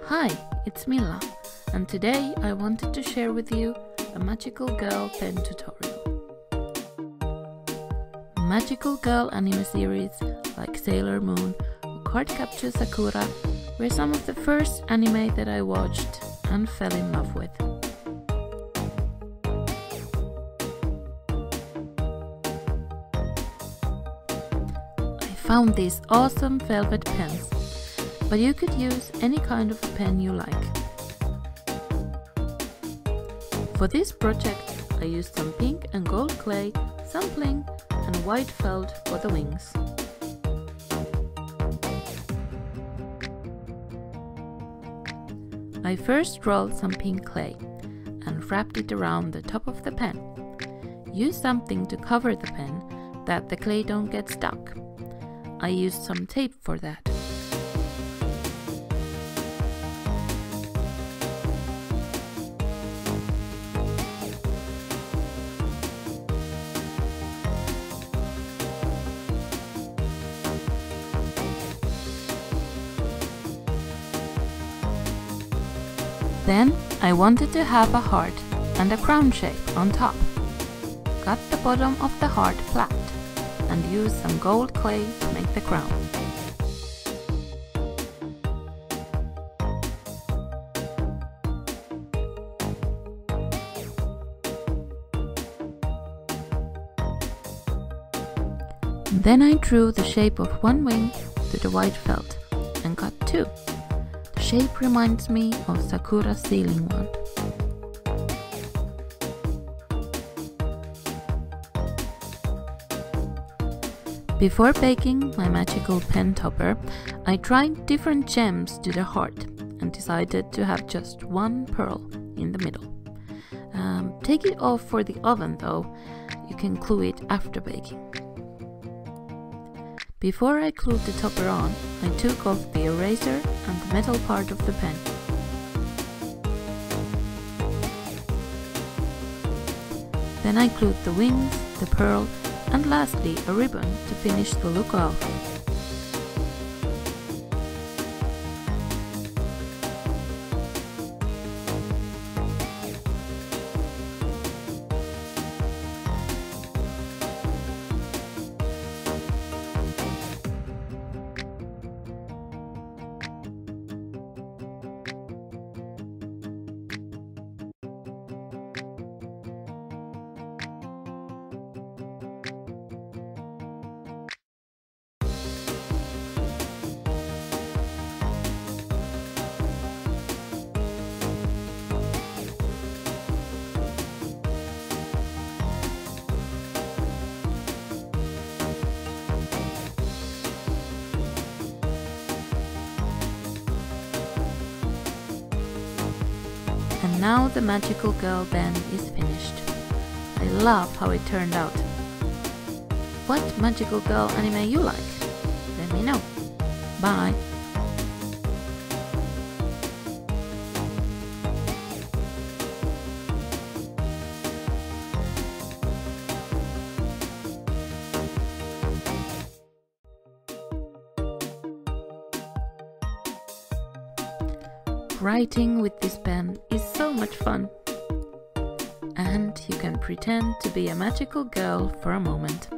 Hi, it's Milla, and today I wanted to share with you a Magical Girl pen tutorial. Magical Girl anime series like Sailor Moon or Cardcaptor Sakura were some of the first anime that I watched and fell in love with. I found these awesome velvet pens, but you could use any kind of a pen you like. For this project I used some pink and gold clay, some bling and white felt for the wings. I first rolled some pink clay and wrapped it around the top of the pen. Use something to cover the pen that the clay don't get stuck. I used some tape for that. Then I wanted to have a heart and a crown shape on top. Cut the bottom of the heart flat and use some gold clay to make the crown. Then I drew the shape of one wing to the white felt and cut two. The shape reminds me of Sakura's sealing wand. Before baking my magical pen topper, I tried different gems to the heart and decided to have just one pearl in the middle. Take it off for the oven though, you can glue it after baking. Before I glued the topper on, I took off the eraser and the metal part of the pen. Then I glued the wings, the pearl, and lastly a ribbon to finish the look off. And now the Magical Girl pen is finished. I love how it turned out. What Magical Girl anime you like? Let me know. Bye! Writing with this pen is so much fun, and you can pretend to be a magical girl for a moment.